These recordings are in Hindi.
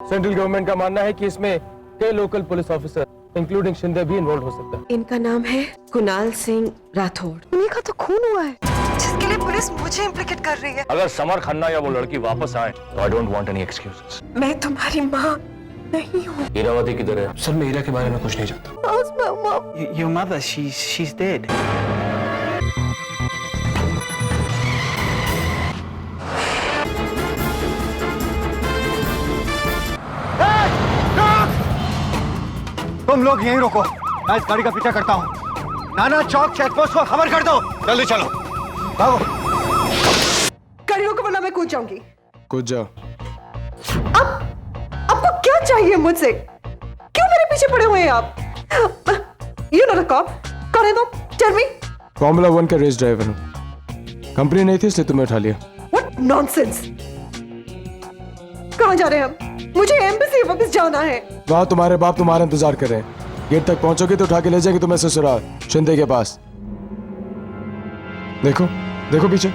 सेंट्रल गवर्नमेंट का मानना है कि इसमें कई local police officer including Shinde भी इन्वॉल्व हो सकता है। इनका नाम है कुणाल सिंह राठौड़। उन्हीं का तो खून हुआ है, जिसके लिए पुलिस मुझे इम्प्लिकेट कर रही है। अगर समर खन्ना या वो लड़की वापस आए तो I don't want any excuses. मैं तुम्हारी माँ नहीं हूँ। हीरावती किधर है? सर, मैं हीरा के बारे में कुछ नहीं जानता। Your mother, she's dead. तुम लोग यहीं रुको, मैं इस गाड़ी का पीछा करता हूँ। नाना चौक चेकपोस्ट को खबर कर दो। जल्दी चलो, भागो। करियो को वरना मैं कूद जाऊंगी। कूद जाओ। आपको क्या चाहिए मुझसे? क्यों मेरे पीछे पड़े हुए हैं आप? You know the cop? कौन है तुम? Tell me. फॉर्मूला 1 का रेस ड्राइवर हूँ। कंपनी नहीं थी इसलिए तुम्हें उठा लिया। What nonsense? कहाँ जा रहे हैं हम? मुझे एम्बेसी वापस जाना है। वहाँ तुम्हारे बाप तुम्हारा इंतजार कर रहे हैं। गेट तक पहुंचोगे तो उठा के ले जाएंगे तुम्हें ससुराल शिंदे के पास। देखो देखो पीछे।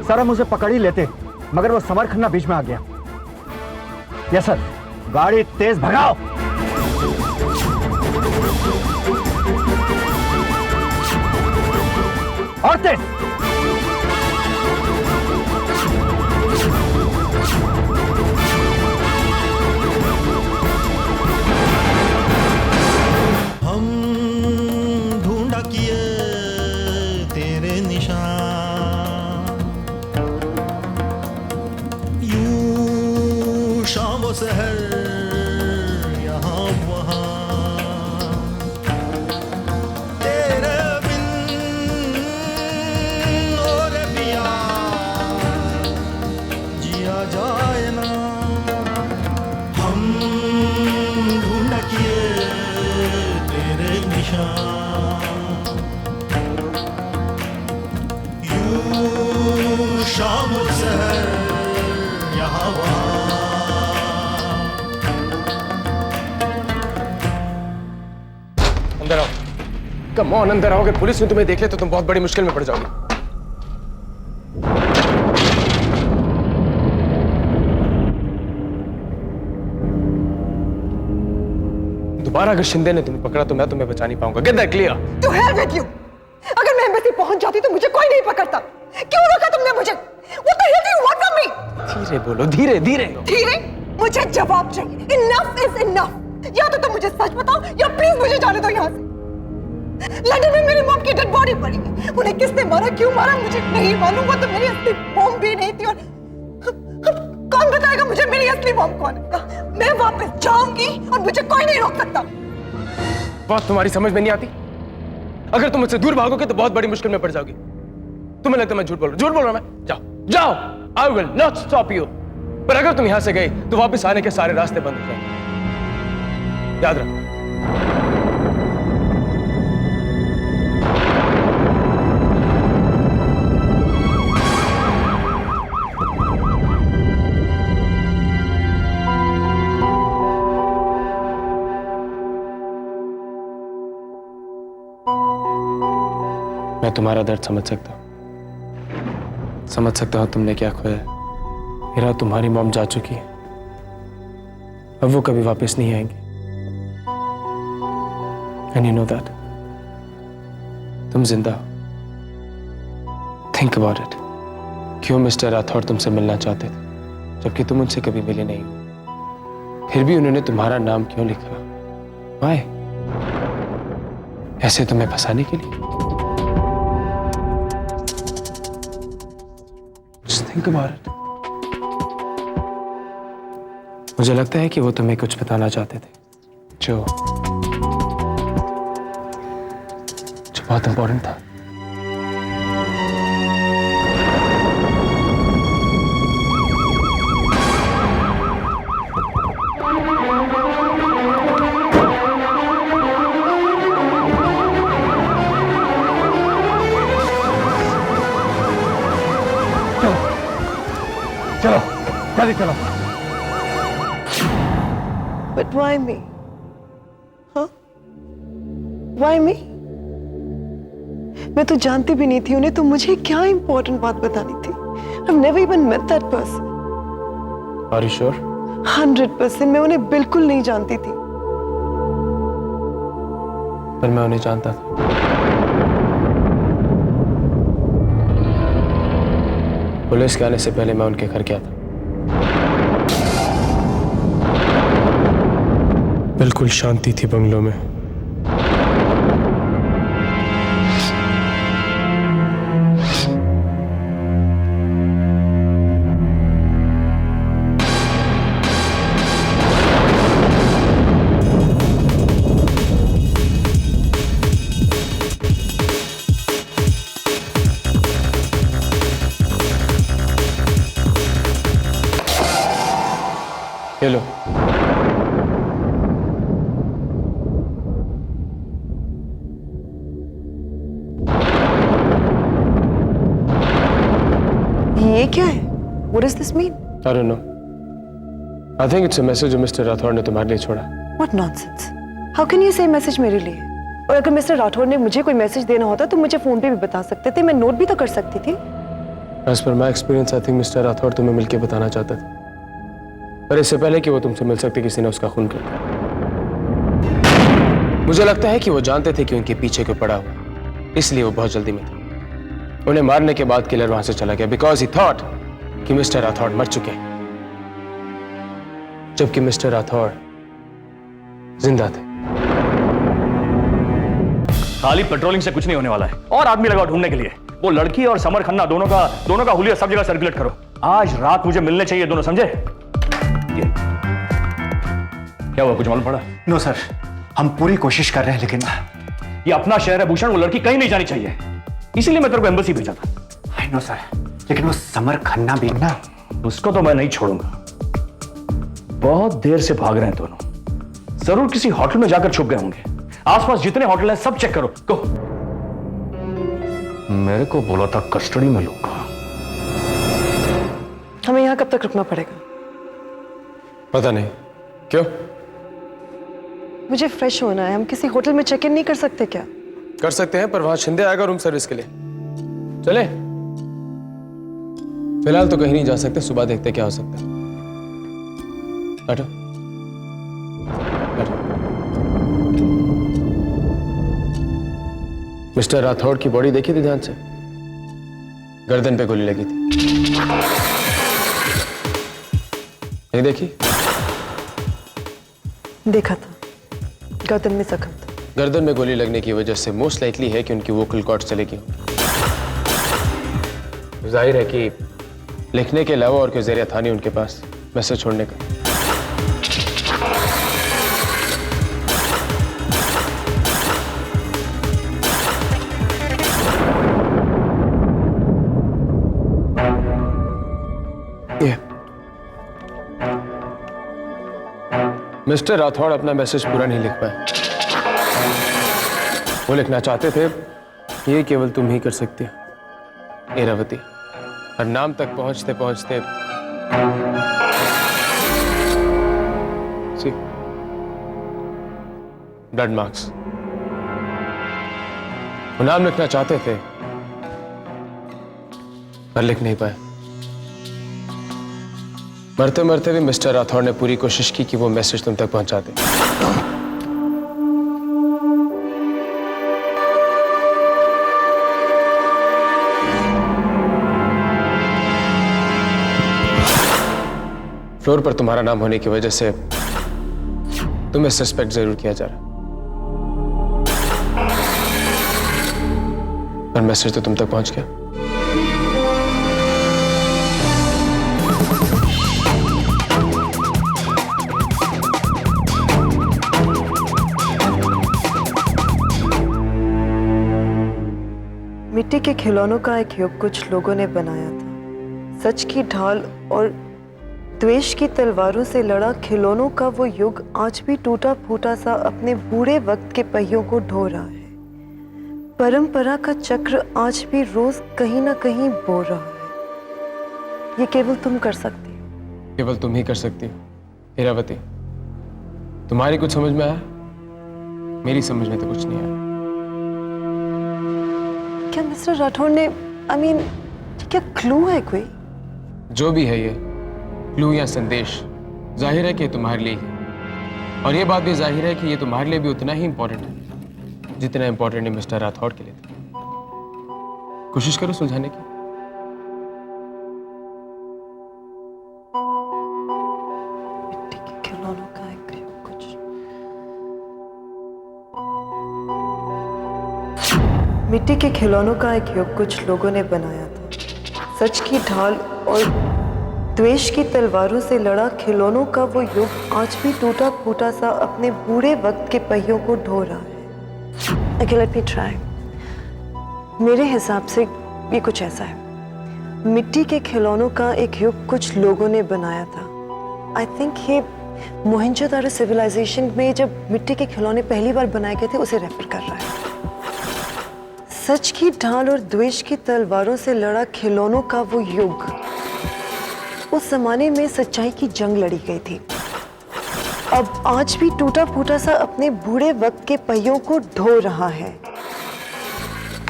सर, हम उसे पकड़ ही लेते, मगर वो समर खन्ना बीच में आ गया। यस सर, गाड़ी तेज भगाओ। और तेज। हम ढूंढा किए तेरे निशान, यूं शाम व सहर यहाँ वहाँ, तेरे बिन और पिया जिया जाए ना। हम ढूंढा किए तेरे निशान, यूं शाम और सहर यहाँ वहाँ। अंदर आओ। कम ऑन, अंदर आओगे। पुलिस ने तुम्हें देख लिया तो तुम बहुत बड़ी मुश्किल में पड़ जाओगे। दोबारा अगर शिंदे ने तुम्हें पकड़ा तो मैं तुम्हें बचा नहीं पाऊंगा। Get that clear? To hell with you! अगर मैं एम्बेसी पहुंच जाती तो मुझे कोई नहीं पकड़ता। क्यों रोका तुमने मुझे? What the hell do you want from me? धीरे बोलो, धीरे धीरे। धीरे? मुझे जवाब चाहिए। Enough is enough. या तो तुम मुझे सच बताओ या प्लीज मुझे जाने दो यहाँ से। लंदन में मेरी मॉम की डेड बॉडी पड़ी है। उन्हें किसने मारा, क्यों मारा मुझे नहीं मालूम। वो तो मेरी असली मॉम भी नहीं थी। और कौन बताएगा मुझे मेरी असली मॉम कौन है? मैं वापस जाऊंगी और मुझे कोई नहीं रोक सकता। बात तुम्हारी समझ में नहीं आती। अगर तुम मुझसे दूर भागोगे तो बहुत बड़ी मुश्किल में पड़ जाओगी। तुम्हें लगता है मैं झूठ बोल रहा हूं? मैं जाओ जाओ, I will not stop you. पर अगर तुम यहां से गए तो वापस आने के सारे रास्ते बंद हो जाएंगे। याद रखो। मैं तुम्हारा दर्द समझ सकता हूं तुमने क्या खोया है। मेरा तुम्हारी मॉम जा चुकी है, अब वो कभी वापस नहीं आएंगी। And you know that. तुम जिंदा हो। Think about it. क्यों मिस्टर राठौड़ तुमसे मिलना चाहते थे जबकि तुम उनसे कभी मिले नहीं हो? फिर भी उन्होंने तुम्हारा नाम क्यों लिखा? Why? ऐसे तुम्हें फंसाने के लिए? Think about it. मुझे लगता है कि वो तुम्हें कुछ बताना चाहते थे जो बहुत इंपॉर्टेंट था। चलो जल्दी चलो। But why me? Huh? Why me? मैं तो जानती भी नहीं थी उन्हें, तो मुझे क्या इंपॉर्टेंट बात बतानी थी। I've never even met that person. Are you sure? 100% मैं उन्हें बिल्कुल नहीं जानती थी। पर मैं उन्हें जानता था। पुलिस के आने से पहले मैं उनके घर गया था। बिल्कुल शांति थी बंगलों में। ये लो। ये क्या है? What does this mean? I don't know. I think it's a message जो मिस्टर राठौड़ ने तुम्हारे लिए छोड़ा। What nonsense? How can you say message मेरे लिए? और अगर मिस्टर राठौड़ ने मुझे कोई मैसेज देना होता तो मुझे फोन पे भी बता सकते थे, मैं नोट भी तो कर सकती थी। As per my experience, I think mister Rathore तुम्हें मिलके बताना चाहता था, पर इससे पहले कि वो तुमसे मिल सकते किसी ने उसका खून कर दिया। मुझे लगता है कि वो जानते थे कि उनके पीछे कोई पड़ा हुआ, इसलिए वो बहुत जल्दी में थे। उन्हें मारने के बाद किलर वहां से चला गया बिकॉज ही थॉट कि मिस्टर राठौड़ मर चुके हैं, जबकि मिस्टर राठौड़ जिंदा थे। खाली पेट्रोलिंग से कुछ नहीं होने वाला है, और आदमी लगाओ ढूंढने के लिए। वो लड़की और समर खन्ना दोनों का हुलिया सब जगह सर्कुलेट करो। आज रात मुझे मिलने चाहिए दोनों, समझे? क्या हुआ, कुछ मालूम पड़ा? नो सर, हम पूरी कोशिश कर रहे हैं, लेकिन ये अपना शहर है भूषण, वो लड़की कहीं नहीं जानी चाहिए, इसीलिए मैं तेरे को एम्बेसी भेजा था। आई नो सर, लेकिन वो समर खन्ना भी ना, उसको तो मैं नहीं छोड़ूंगा। बहुत देर से भाग रहे हैं दोनों, जरूर किसी होटल में जाकर छुप गए होंगे। आसपास जितने होटल हैं सब चेक करो। को मेरे को बोला था कस्टडी में लूंगा। हमें यहाँ कब तक रुकना पड़ेगा? पता नहीं क्यों। मुझे फ्रेश होना है, हम किसी होटल में चेक इन नहीं कर सकते क्या? कर सकते हैं, पर वहां शिंदे आएगा रूम सर्विस के लिए। चले, फिलहाल तो कहीं नहीं जा सकते, सुबह देखते क्या हो सकता है। बैठो बैठो। मिस्टर राठौड़ की बॉडी देखी थी ध्यान से? गर्दन पे गोली लगी थी, नहीं देखी? देखा था, गर्दन में जख्म था। गर्दन में गोली लगने की वजह से मोस्ट लाइकली है कि उनकी वोकल कॉर्ड चले गई। जाहिर है कि लिखने के अलावा और कोई जरिया था नहीं उनके पास मैसेज छोड़ने का। मिस्टर राठौड़ अपना मैसेज पूरा नहीं लिख पाए। वो लिखना चाहते थे, ये केवल तुम ही कर सकती हो इरावती। और नाम तक पहुंचते पहुंचते सी ब्लड मार्क्स। वो नाम लिखना चाहते थे पर लिख नहीं पाए। मरते मरते भी मिस्टर राठौड़ ने पूरी कोशिश की कि वो मैसेज तुम तक पहुंचा दे। फ्लोर पर तुम्हारा नाम होने की वजह से तुम्हें सस्पेक्ट जरूर किया जा रहा, पर मैसेज तो तुम तक पहुंच गया। मिट्टी के खिलौनों का एक युग कुछ लोगों ने बनाया था। सच की ढाल और द्वेष की तलवारों से लड़ा खिलौनों का वो युग आज भी टूटा फूटा सा अपने बूढ़े वक्त के पहियों को ढो रहा है। परंपरा का चक्र आज भी रोज कहीं ना कहीं बो रहा है। ये केवल तुम कर सकती हो। केवल तुम ही कर सकती हो इरावती। तुम्हारी कुछ समझ में आया? मेरी समझ में तो कुछ नहीं आया। क्या मिस्टर राठौड़ ने क्या क्लू है कोई? जो भी है ये क्लू या संदेश, जाहिर है कि ये तुम्हारे लिए ही है। और ये बात भी जाहिर है कि ये तुम्हारे लिए भी उतना ही इंपॉर्टेंट है जितना इंपॉर्टेंट है मिस्टर राठौड़ के लिए था। कोशिश करो सुलझाने की। मिट्टी के खिलौनों का एक कुछ मिट्टी के खिलौनों का एक युग कुछ लोगों ने बनाया था। सच की ढाल और द्वेष की तलवारों से लड़ा खिलौनों का वो युग आज भी टूटा फूटा सा अपने बूढ़े वक्त के पहियों को ढो रहा है। Okay, let me try. मेरे हिसाब से ये कुछ ऐसा है। मिट्टी के खिलौनों का एक युग कुछ लोगों ने बनाया था। आई थिंक ये मोहनजोदारो सिविलाइजेशन में जब मिट्टी के खिलौने पहली बार बनाए गए थे उसे रेफर कर रहा है। सच की ढाल और द्वेष की तलवारों से लड़ा खिलौनों का वो युग, उस जमाने में सच्चाई की जंग लड़ी गई थी। अब आज भी टूटा फूटा सा अपने बूढ़े वक्त के पहियों को ढो रहा है।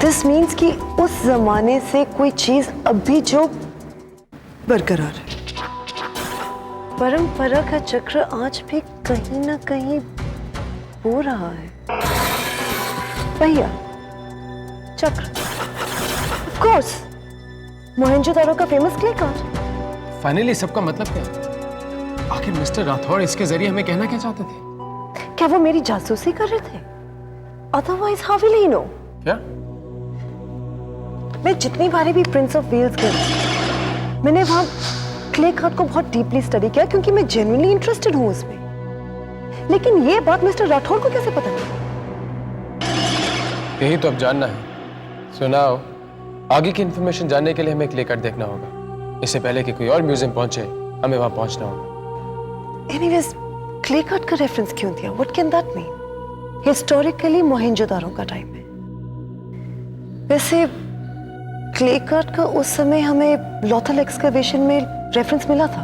दिस मीन्स कि उस जमाने से कोई चीज अब भी जो बरकरार है। परंपरा का चक्र आज भी कहीं ना कहीं हो रहा है। पहिया, चक्र, ऑफ कोर्स, मोहनजोदारो का फेमस क्ले कार्ड। फाइनली सबका मतलब क्या है? आखिर मिस्टर राठौड़ इसके जरिए हमें कहना क्या चाहते थे? क्या वो मेरी जासूसी कर रहे थे? Otherwise how will he know? क्या? मैं जितनी बारी भी प्रिंस ऑफ वेल्स गई, मैंने वहां क्ले कार्ड को बहुत डीपली स्टडी किया क्योंकि मैं जेन्युइनली इंटरेस्टेड हूं उसमें। लेकिन ये बात मिस्टर राठौड़ को कैसे पता नहीं? यही तो अब जानना है। सुनाओ, आगे की इंफॉर्मेशन जानने के लिए हमें क्ले कार्ड देखना होगा। इससे पहले कि कोई और म्यूजियम पहुंचे, हमें वहां पहुंचना होगा। एनीवेज, क्ले कार्ड का रेफरेंस क्यों दिया? What can that mean? Historically Mohenjodaro का टाइम है। वैसे क्ले कार्ड का उस समय हमें लॉथल एक्सकवेशन में रेफरेंस मिला था।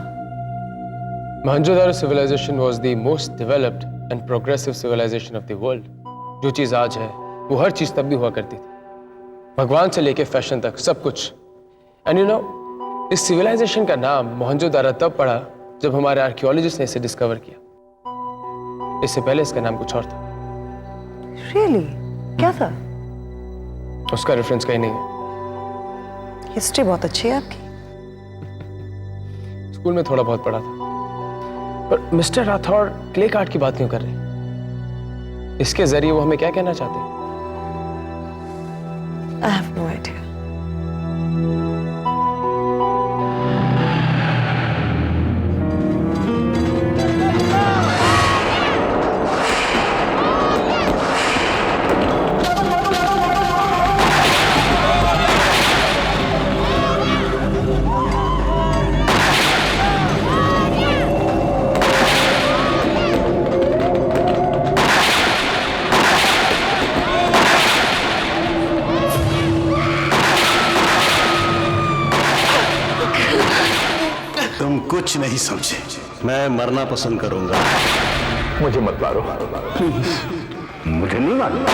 Mohenjodaro civilization was the most developed and progressive civilization of the world. जो चीज आज है वो हर चीज तब भी हुआ करती थी, भगवान से लेके फैशन तक सब कुछ। एंड यू नो, इस सिविलाइजेशन का नाम मोहनजोदारो तब पड़ा जब हमारे आर्कियोलॉजिस्ट ने इसे डिस्कवर किया। इससे पहले इसका नाम कुछ और था। रियली? क्या था? उसका रेफरेंस कहीं नहीं है। हिस्ट्री बहुत अच्छी है आपकी। स्कूल में थोड़ा बहुत पढ़ा था। पर मिस्टर राठौड़ क्ले कार्ड की बात क्यों कर रहे हैं? इसके जरिए वो हमें क्या कहना चाहते हैं? I have no idea. तुम कुछ नहीं समझे। मैं मरना पसंद करूंगा। मुझे मत मारो प्लीज, मुझे नहीं मारना।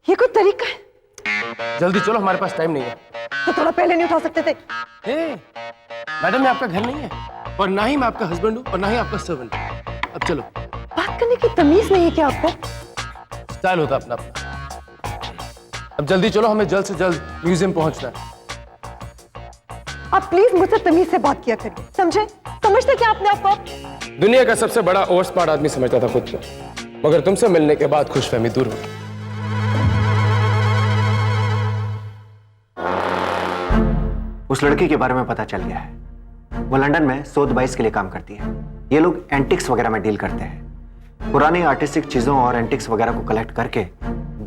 ये कोई तरीका है? जल्दी चलो, हमारे पास टाइम नहीं है। तो थोड़ा पहले नहीं उठा सकते थे? मैडम, मैं आपका घर नहीं है, और ना ही मैं आपका हस्बैंड हूँ, और ना ही आपका सर्वेंट। अब चलो। बात करने की तमीज नहीं है क्या आपको? स्टाइल होता अपना अपना। अब जल्दी चलो, हमें जल्द से जल्द म्यूजियम पहुंचना है। आप प्लीज मुझसे तमीज से बात किया करिए, समझे? समझते क्या अपने आप को? दुनिया का सबसे बड़ा ओवर स्मार्ट आदमी समझता था खुद को, मगर तुमसे मिलने के बाद खुशफहमी दूर हो गई। उस लड़की के बारे में पता चल गया है। वो लंदन में शोध बाइस के लिए काम करती है। ये लोग एंटिक्स वगैरह में डील करते हैं। पुरानी आर्टिस्टिक चीजों और एंटिक्स वगैरह को कलेक्ट करके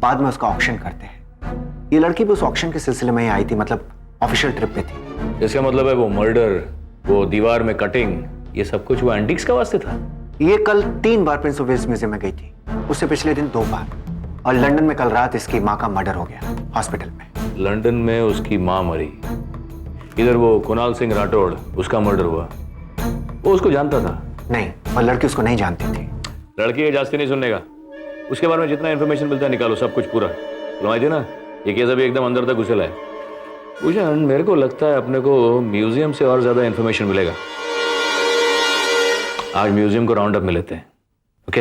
बाद में उसका ऑक्शन करते हैं। ये लड़की भी उस ऑक्शन के सिलसिले में ही आई थी, मतलब ऑफिशियल ट्रिप पे थी। इसका मतलब है वो मर्डर, वो दीवार में कटिंग, ये सब कुछ वो एंटिक्स का वास्ते था। ये कल 3 बार प्रिंस ऑफ वेल्स म्यूजियम में गई थी, उससे पिछले दिन 2 बार, और लंदन में कल रात इसकी माँ का मर्डर हो गया हॉस्पिटल में। लंदन में उसकी माँ मरी, इधर वो कुणाल सिंह राठौड़, उसका मर्डर हुआ। वो उसको जानता था? नहीं, वो लड़की उसको नहीं जानती थी। लड़की की जास्ती नहीं सुनने का, उसके बारे में जितना इन्फॉर्मेशन मिलता है निकालो, सब कुछ पूरा। समझ ना, ये केस अभी एकदम अंदर तक घुसेला है। भूषण, मेरे को लगता है अपने को म्यूजियम से और ज्यादा इन्फॉर्मेशन मिलेगा। आज म्यूजियम को राउंड अप में लेते हैं, ओके?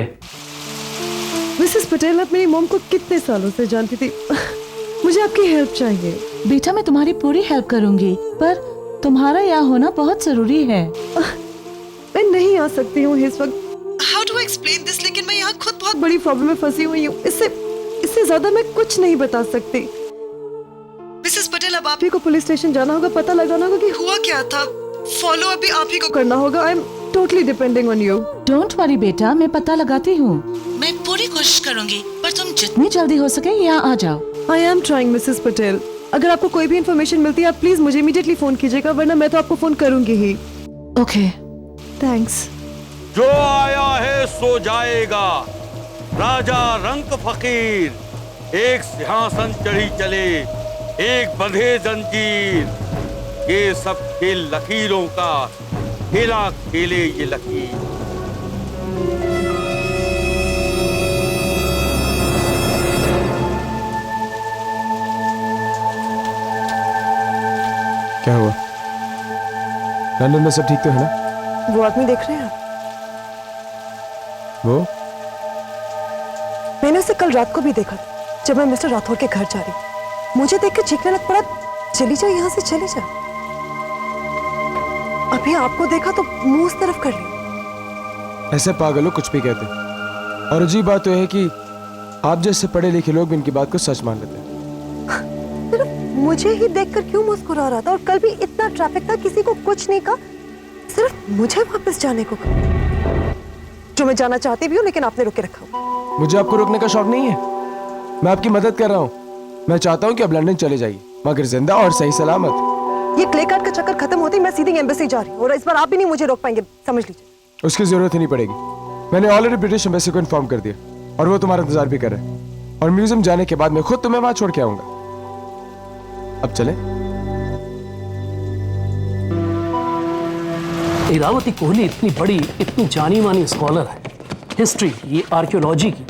मिसेस पटेल, आप मेरी मॉम को कितने सालों से जानती थी? मुझे आपकी हेल्प चाहिए। बेटा, मैं तुम्हारी पूरी हेल्प करूंगी, पर तुम्हारा यहाँ होना बहुत जरूरी है। मैं नहीं आ सकती हूँ इस वक्त। How do I explain this? लेकिन मैं यहाँ खुद बहुत बड़ी प्रॉब्लम में फंसी हुई हूँ। इससे ज्यादा मैं कुछ नहीं बता सकती। मिसेस पटेल, अब आप ही को पुलिस स्टेशन जाना होगा, पता लगाना होगा कि हुआ क्या था। फॉलो अप भी आप ही को करना होगा। I am totally depending on you. Don't worry बेटा, मैं पता लगाती हूँ। मैं पूरी कोशिश करूंगी, पर तुम जितनी जल्दी हो सके यहाँ आ जाओ। I am trying Mrs Patel. अगर आपको कोई भी इन्फॉर्मेशन मिलती है, आप प्लीज मुझे इमीडिएटली फोन कीजिएगा, वरना मैं तो आपको फोन करूंगी ही। Okay, thanks. जो आया है सो जाएगा। राजा रंक फकीर, एक सिंहासन चढ़ी चले, एक बंधे जंजीर। ये सब खेल लकीरों का, खेला खेले ये लकीर। क्या हुआ? लंदन में सब ठीक तो है ना? वो आदमी देख रहे हैं आप? वो? मैंने उसे कल रात को भी देखा था, जब मैं मिस्टर राठौर के घर जा रही। मुझे देखकर चीखने लग पड़ा, चली जा यहाँ से, चली जा। अभी आपको देखा तो मुंह उस तरफ कर लिया। ऐसे पागल हो कुछ भी कहते, और अजीब बात तो है कि आप जैसे पढ़े लिखे लोग भी इनकी बात को सच मान लेते हैं। सिर्फ मुझे ही देखकर क्यों मुस्कुरा रहा था? और कल भी इतना ट्रैफिक था, किसी को कुछ नहीं कहा, सिर्फ मुझे वापस जाने को कहा, जो मैं जाना चाहती भी हूँ, लेकिन आपने रोके रखा। मुझे आपको रोकने का शौक नहीं है, मैं आपकी मदद कर रहा हूँ। मैं चाहता हूँ कि आप लंदन चले जाइए, मगर जिंदा और सही सलामत। ये क्ले कार्ड का चक्कर खत्म होते ही मैं सीधी एम्बेसी जा रही हूँ, और इस बार आप भी नहीं मुझे रोक पाएंगे, समझ लीजिए। उसकी जरूरत ही नहीं पड़ेगी। मैंने ऑलरेडी ब्रिटिश एम्बेसी को इन्फॉर्म कर दिया, और वो तुम्हारा इंतजार भी कर रहे हैं। और म्यूजियम जाने के बाद मैं खुद तुम्हें वहां छोड़ के आऊंगा। अब चले? इरावती कोहली इतनी बड़ी, इतनी जानी मानी स्कॉलर है, हिस्ट्री, ये आर्कियोलॉजी की।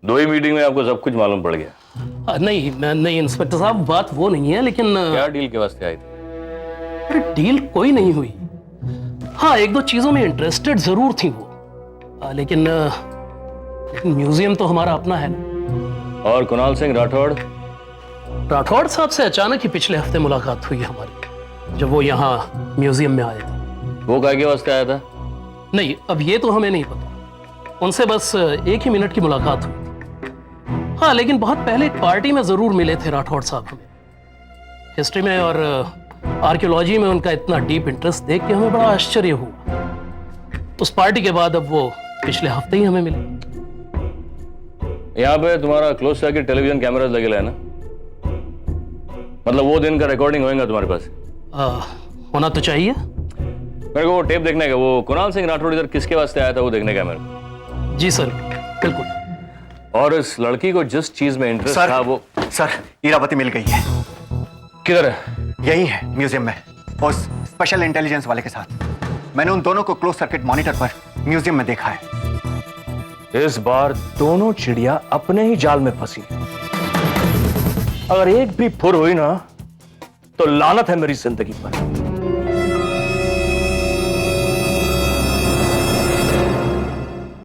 2 ही मीटिंग में आपको सब कुछ मालूम पड़ गया? नहीं इंस्पेक्टर साहब, बात वो नहीं है, लेकिन क्या डील के वास्ते आई थी? डील कोई नहीं हुई। हाँ, 1-2 चीजों में इंटरेस्टेड जरूर थी वो, लेकिन म्यूजियम तो हमारा अपना है ना। और कुणाल सिंह राठौड़? राठौड़ साहब से अचानक ही पिछले हफ्ते मुलाकात हुई हमारी, जब वो यहाँ म्यूजियम में आए थे। वो काय के वास्ते आया था? नहीं, अब ये तो हमें नहीं पता, उनसे बस 1 ही मिनट की मुलाकात हुई थी। हाँ, लेकिन बहुत पहले एक पार्टी में जरूर मिले थे राठौड़ साहब हमें। हिस्ट्री में और आर्कियोलॉजी में उनका इतना डीप इंटरेस्ट देख के हमें बड़ा आश्चर्य हुआ। उस पार्टी के बाद अब वो पिछले हफ्ते ही हमें मिले। यहाँ पे तुम्हारा क्लोज सर्किट टेलीविजन कैमरास लगेला है ना? मतलब वो दिन का रिकॉर्डिंग होएगा तुम्हारे पास? होना तो चाहिए। मेरे को वो टेप देखने का, वो कुणाल सिंह राठौड़ इधर किसके वास्ते आया था वो देखने का मेरे को। जी सर, बिल्कुल। और इस लड़की को जिस चीज में इंटरेस्ट था वो... सर, इरावती मिल गई है। किधर है? यही है म्यूजियम में, उस स्पेशल इंटेलिजेंस वाले के साथ। मैंने उन दोनों को क्लोज सर्किट मॉनिटर पर म्यूजियम में देखा है। इस बार दोनों चिड़िया अपने ही जाल में फंसी है। अगर एक भी फुर हुई ना तो लानत है मेरी जिंदगी पर।